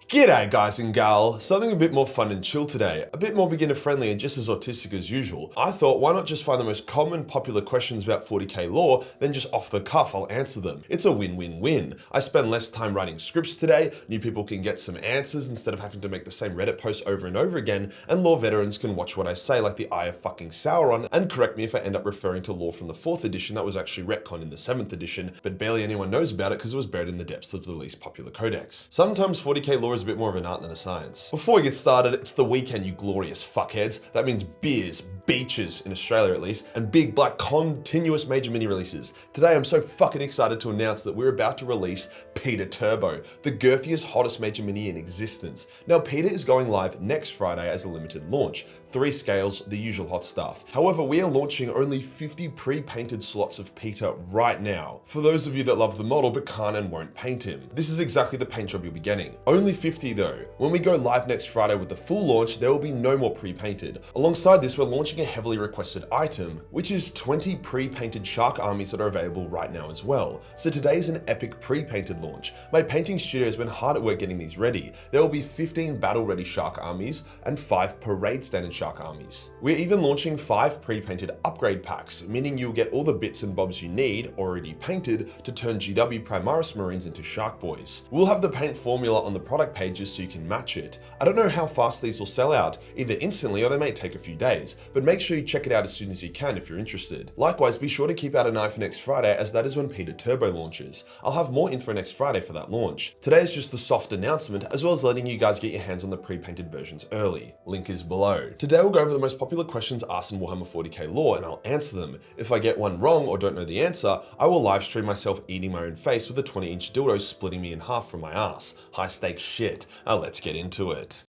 G'day guys and gal, something a bit more fun and chill today, a bit more beginner friendly and just as autistic as usual. I thought why not just find the most common popular questions about 40k lore, then just off the cuff I'll answer them. It's a win-win-win. I spend less time writing scripts today, new people can get some answers instead of having to make the same Reddit post over and over again, and lore veterans can watch what I say like the Eye of fucking Sauron and correct me if I end up referring to lore from the 4th edition that was actually retconned in the 7th edition, but barely anyone knows about it because it was buried in the depths of the least popular codex. Sometimes 40k lore is a bit more of an art than a science. Before we get started, it's the weekend, you glorious fuckheads. That means beers, beaches, in Australia at least, and big black continuous major mini releases. Today I'm so fucking excited to announce that we're about to release Peter Turbo, the girthiest, hottest major mini in existence. Now Peter is going live next Friday as a limited launch. 3 scales, the usual hot stuff. However, we are launching only 50 pre-painted slots of Peter right now. For those of you that love the model but can't and won't paint him. This is exactly the paint job you'll be getting. Only 50 though. When we go live next Friday with the full launch, there will be no more pre-painted. Alongside this, we're launching a heavily requested item, which is 20 pre-painted shark armies that are available right now as well. So today is an epic pre-painted launch. My painting studio has been hard at work getting these ready. There will be 15 battle-ready shark armies and 5 parade standard shark armies. We're even launching 5 pre-painted upgrade packs, meaning you'll get all the bits and bobs you need, already painted, to turn GW Primarchs Marines into shark boys. We'll have the paint formula on the product pages so you can match it. I don't know how fast these will sell out, either instantly or they may take a few days, but make sure you check it out as soon as you can if you're interested. Likewise, be sure to keep out an eye for next Friday, as that is when Peter Turbo launches. I'll have more info next Friday for that launch. Today is just the soft announcement, as well as letting you guys get your hands on the pre-painted versions early. Link is below. Today we'll go over the most popular questions asked in Warhammer 40k lore and I'll answer them. If I get one wrong or don't know the answer, I will live stream myself eating my own face with a 20-inch dildo splitting me in half from my ass. High stakes shit. Now let's get into it.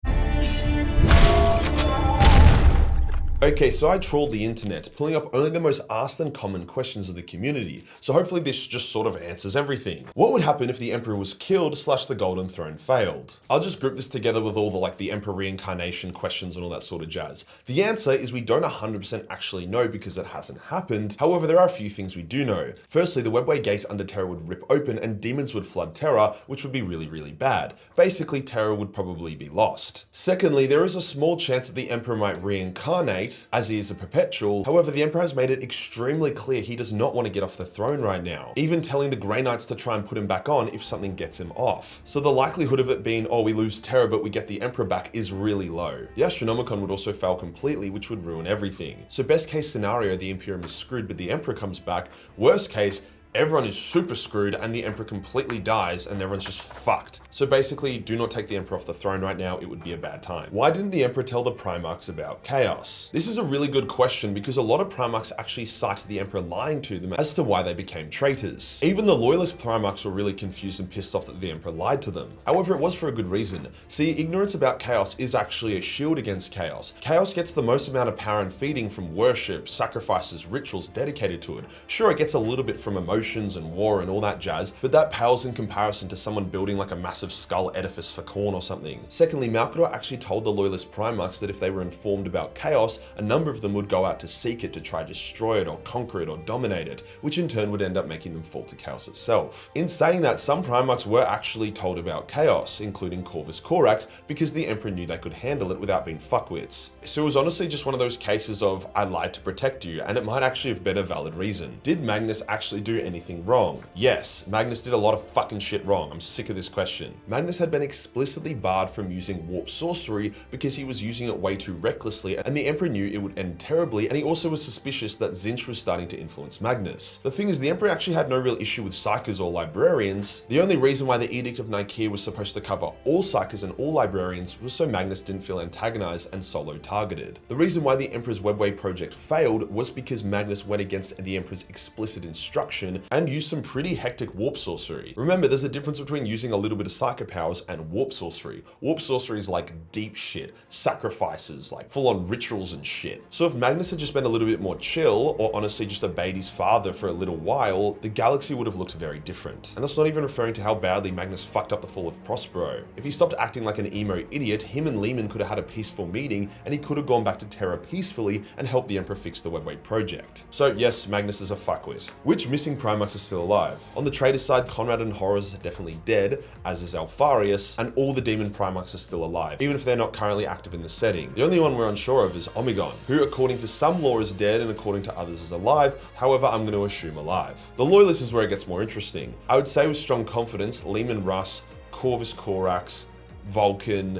Okay, so I trawled the internet, pulling up only the most asked and common questions of the community, so hopefully this just sort of answers everything. What would happen if the Emperor was killed / the Golden Throne failed? I'll just group this together with all the Emperor reincarnation questions and all that sort of jazz. The answer is we don't 100% actually know because it hasn't happened. However, there are a few things we do know. Firstly, the webway gate under Terra would rip open and demons would flood Terra, which would be really bad. Basically, Terra would probably be lost. Secondly, there is a small chance that the Emperor might reincarnate, as he is a perpetual. However, the Emperor has made it extremely clear he does not want to get off the throne right now, even telling the Grey Knights to try and put him back on if something gets him off. So the likelihood of it being, oh, we lose Terra but we get the Emperor back, is really low. The Astronomicon would also fail completely, which would ruin everything. So best case scenario, the Imperium is screwed but the Emperor comes back. Worst case, everyone is super screwed and the Emperor completely dies and everyone's just fucked. So basically, do not take the Emperor off the throne right now, it would be a bad time. Why didn't the Emperor tell the Primarchs about Chaos? This is a really good question because a lot of Primarchs actually cited the Emperor lying to them as to why they became traitors. Even the loyalist Primarchs were really confused and pissed off that the Emperor lied to them. However, it was for a good reason. See, ignorance about Chaos is actually a shield against Chaos. Chaos gets the most amount of power and feeding from worship, sacrifices, rituals dedicated to it. Sure, it gets a little bit from emotions and war and all that jazz, but that pales in comparison to someone building like a massive skull edifice for corn or something. Secondly, Malcador actually told the loyalist Primarchs that if they were informed about Chaos, a number of them would go out to seek it to try to destroy it or conquer it or dominate it, which in turn would end up making them fall to Chaos itself. In saying that, some Primarchs were actually told about Chaos, including Corvus Corax, because the Emperor knew they could handle it without being fuckwits. So it was honestly just one of those cases of, I lied to protect you, and it might actually have been a valid reason. Did Magnus actually do anything wrong? Yes, Magnus did a lot of fucking shit wrong. I'm sick of this question. Magnus had been explicitly barred from using warp sorcery because he was using it way too recklessly, and the Emperor knew it would end terribly, and he also was suspicious that Tzeentch was starting to influence Magnus. The thing is, the Emperor actually had no real issue with Psykers or Librarians. The only reason why the Edict of Nicaea was supposed to cover all Psykers and all Librarians was so Magnus didn't feel antagonized and solo targeted. The reason why the Emperor's Webway project failed was because Magnus went against the Emperor's explicit instruction and used some pretty hectic warp sorcery. Remember, there's a difference between using a little bit of psycho powers and warp sorcery. Warp sorcery is like deep shit, sacrifices, like full-on rituals and shit. So if Magnus had just been a little bit more chill, or honestly just obeyed his father for a little while, the galaxy would have looked very different. And that's not even referring to how badly Magnus fucked up the fall of Prospero. If he stopped acting like an emo idiot, him and Lehman could have had a peaceful meeting, and he could have gone back to Terra peacefully and helped the Emperor fix the Webway project. So yes, Magnus is a fuckwit. Which missing Primarchs are still alive. On the traitor's side, Conrad and Horus are definitely dead, as is Alfarius, and all the demon Primarchs are still alive, even if they're not currently active in the setting. The only one we're unsure of is Omegon, who according to some lore is dead and according to others is alive, however I'm going to assume alive. The Loyalist is where it gets more interesting. I would say with strong confidence, Leman Russ, Corvus Corax, Vulcan,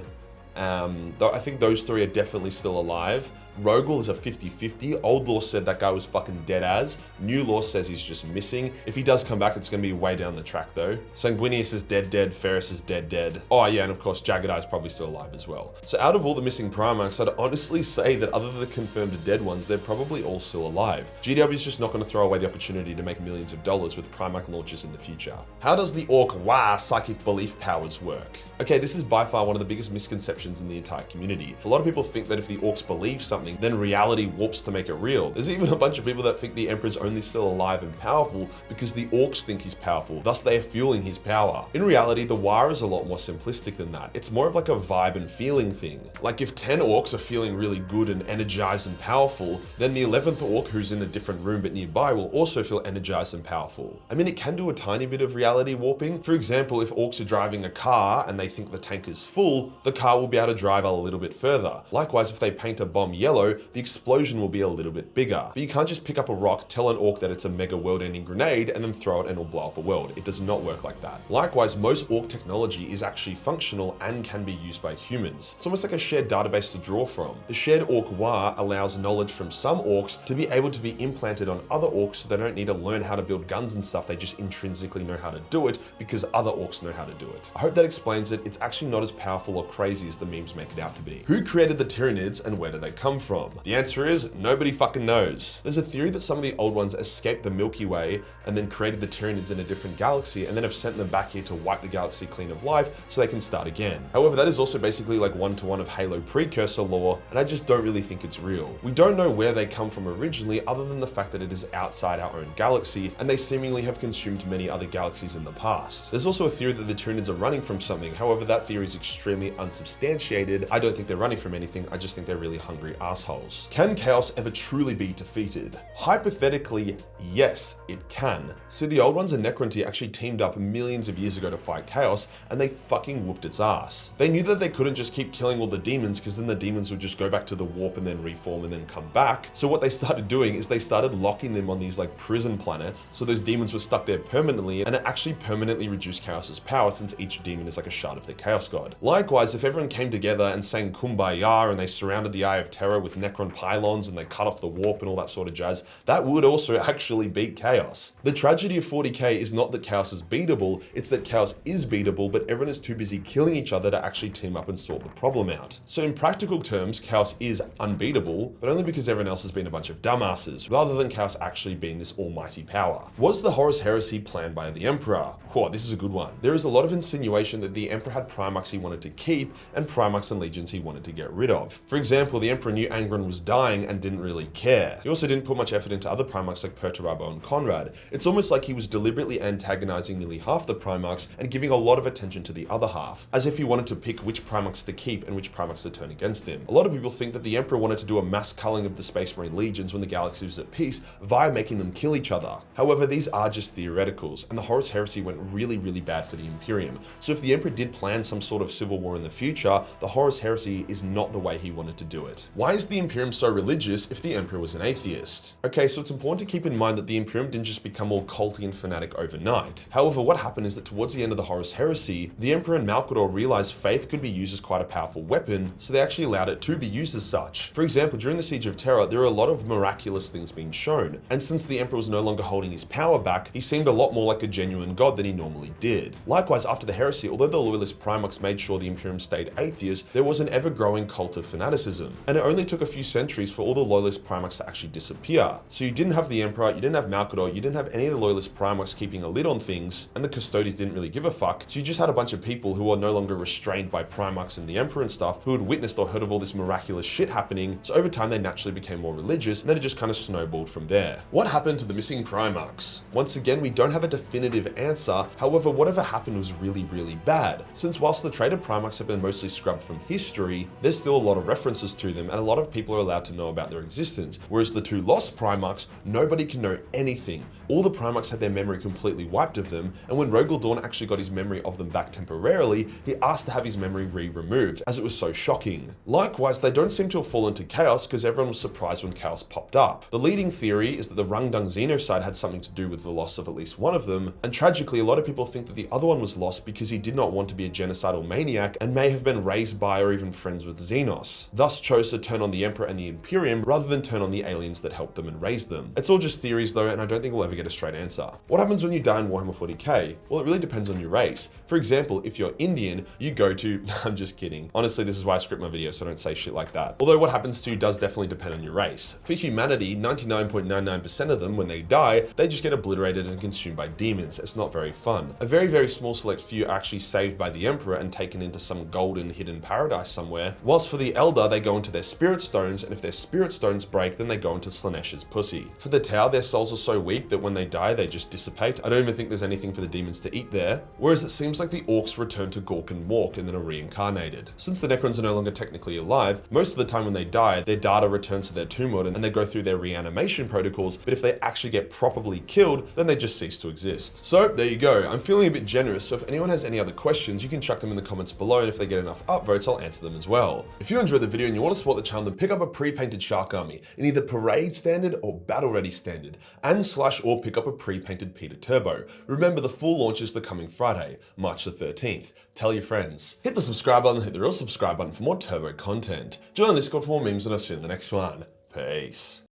I think those three are definitely still alive. Rogel is a 50-50. Old lore said that guy was fucking dead as. New lore says he's just missing. If he does come back, it's going to be way down the track though. Sanguinius is dead. Ferris is dead. Oh yeah, and of course Jagged Eye is probably still alive as well. So out of all the missing Primarchs, I'd honestly say that other than the confirmed dead ones, they're probably all still alive. GW is just not going to throw away the opportunity to make millions of dollars with Primarch launches in the future. How does the Orc Wah psychic belief powers work? Okay, this is by far one of the biggest misconceptions in the entire community. A lot of people think that if the Orcs believe something, then reality warps to make it real. There's even a bunch of people that think the Emperor's only still alive and powerful because the Orcs think he's powerful, thus they are fueling his power. In reality, the Wah is a lot more simplistic than that. It's more of like a vibe and feeling thing. Like if 10 Orcs are feeling really good and energized and powerful, then the 11th Orc who's in a different room but nearby will also feel energized and powerful. I mean, it can do a tiny bit of reality warping. For example, if Orcs are driving a car and they think the tank is full, the car will be able to drive a little bit further. Likewise, if they paint a bomb yellow, the explosion will be a little bit bigger. But you can't just pick up a rock, tell an Orc that it's a mega world-ending grenade, and then throw it and it'll blow up a world. It does not work like that. Likewise, most Orc technology is actually functional and can be used by humans. It's almost like a shared database to draw from. The shared Orc Wah allows knowledge from some Orcs to be able to be implanted on other Orcs so they don't need to learn how to build guns and stuff, they just intrinsically know how to do it because other Orcs know how to do it. I hope that explains it. It's actually not as powerful or crazy as the memes make it out to be. Who created the Tyranids and where do they come from? The answer is nobody fucking knows. There's a theory that some of the old ones escaped the Milky Way and then created the Tyranids in a different galaxy and then have sent them back here to wipe the galaxy clean of life so they can start again. However, that is also basically like one-to-one of Halo precursor lore, and I just don't really think it's real. We don't know where they come from originally other than the fact that it is outside our own galaxy and they seemingly have consumed many other galaxies in the past. There's also a theory that the Tyranids are running from something. However, that theory is extremely unsubstantiated. I don't think they're running from anything. I just think they're really hungry assholes. Can Chaos ever truly be defeated? Hypothetically, yes, it can. So the old ones and Necronty actually teamed up millions of years ago to fight Chaos, and they fucking whooped its ass. They knew that they couldn't just keep killing all the demons because then the demons would just go back to the warp and then reform and then come back. So what they started doing is they started locking them on these like prison planets, so those demons were stuck there permanently, and it actually permanently reduced Chaos's power since each demon is like a shard of the Chaos God. Likewise, if everyone came together and sang Kumbaya and they surrounded the Eye of Terror with Necron pylons and they cut off the warp and all that sort of jazz, that would also actually beat Chaos. The tragedy of 40k is not that Chaos is beatable, it's that Chaos is beatable, but everyone is too busy killing each other to actually team up and sort the problem out. So in practical terms, Chaos is unbeatable, but only because everyone else has been a bunch of dumbasses, rather than Chaos actually being this almighty power. Was the Horus Heresy planned by the Emperor? Whoa, this is a good one. There is a lot of insinuation that the Emperor had Primarchs he wanted to keep, and Primarchs and Legions he wanted to get rid of. For example, the Emperor knew Angron was dying and didn't really care. He also didn't put much effort into other Primarchs like Perturabo and Conrad. It's almost like he was deliberately antagonizing nearly half the Primarchs and giving a lot of attention to the other half, as if he wanted to pick which Primarchs to keep and which Primarchs to turn against him. A lot of people think that the Emperor wanted to do a mass culling of the Space Marine Legions when the galaxy was at peace via making them kill each other. However, these are just theoreticals, and the Horus Heresy went really bad for the Imperium. So if the Emperor did plan some sort of civil war in the future, the Horus Heresy is not the way he wanted to do it. Why is the Imperium so religious if the Emperor was an atheist? Okay, so it's important to keep in mind that the Imperium didn't just become all culty and fanatic overnight. However, what happened is that towards the end of the Horus Heresy, the Emperor and Malkador realized faith could be used as quite a powerful weapon, so they actually allowed it to be used as such. For example, during the Siege of Terra, there were a lot of miraculous things being shown, and since the Emperor was no longer holding his power back, he seemed a lot more like a genuine god than he normally did. Likewise, after the Heresy, although the Loyalist Primarchs made sure the Imperium stayed atheist, there was an ever-growing cult of fanaticism, and it only took a few centuries for all the Loyalist Primarchs to actually disappear. So you didn't have the Emperor, you didn't have Malkador, you didn't have any of the Loyalist Primarchs keeping a lid on things, and the Custodians didn't really give a fuck, so you just had a bunch of people who are no longer restrained by Primarchs and the Emperor and stuff, who had witnessed or heard of all this miraculous shit happening, so over time they naturally became more religious, and then it just kind of snowballed from there. What happened to the missing Primarchs? Once again, we don't have a definitive answer, however, whatever happened was really bad, since whilst the traitor Primarchs have been mostly scrubbed from history, there's still a lot of references to them, and a lot lot of people are allowed to know about their existence, whereas the two lost Primarchs, nobody can know anything. All the Primarchs had their memory completely wiped of them, and when Rogel Dawn actually got his memory of them back temporarily, he asked to have his memory removed, as it was so shocking. Likewise, they don't seem to have fallen to Chaos because everyone was surprised when Chaos popped up. The leading theory is that the Rungdung Xenocide had something to do with the loss of at least one of them, and tragically a lot of people think that the other one was lost because he did not want to be a genocidal maniac and may have been raised by or even friends with Xenos, thus chose to turn on the Emperor and the Imperium rather than turn on the aliens that helped them and raised them. It's all just theories though, and I don't think we'll ever get a straight answer. What happens when you die in Warhammer 40k? Well, it really depends on your race. For example, if you're Indian, you go to... I'm just kidding. Honestly, this is why I script my videos so I don't say shit like that. Although what happens to you does definitely depend on your race. For humanity, 99.99% of them, when they die, they just get obliterated and consumed by demons. It's not very fun. A very, very small select few are actually saved by the Emperor and taken into some golden hidden paradise somewhere, whilst for the Elder, they go into their spirit stones, and if their spirit stones break, then they go into Slaaneish's pussy. For the Tau, their souls are so weak that when they die, they just dissipate. I don't even think there's anything for the demons to eat there. Whereas it seems like the Orcs return to Gork and Walk and then are reincarnated. Since the Necrons are no longer technically alive, most of the time when they die, their data returns to their tomb world and they go through their reanimation protocols, but if they actually get properly killed, then they just cease to exist. So there you go. I'm feeling a bit generous, so if anyone has any other questions, you can chuck them in the comments below, and if they get enough upvotes, I'll answer them as well. If you enjoyed the video and you want to support the channel, then pick up a pre-painted Shark Army in either Parade Standard or Battle Ready Standard, and or pick up a pre-painted Peter Turbo. Remember, the full launch is the coming Friday, March the 13th. Tell your friends. Hit the subscribe button, hit the real subscribe button for more Turbo content. Join the Discord for more memes, and I'll see you in the next one. Peace.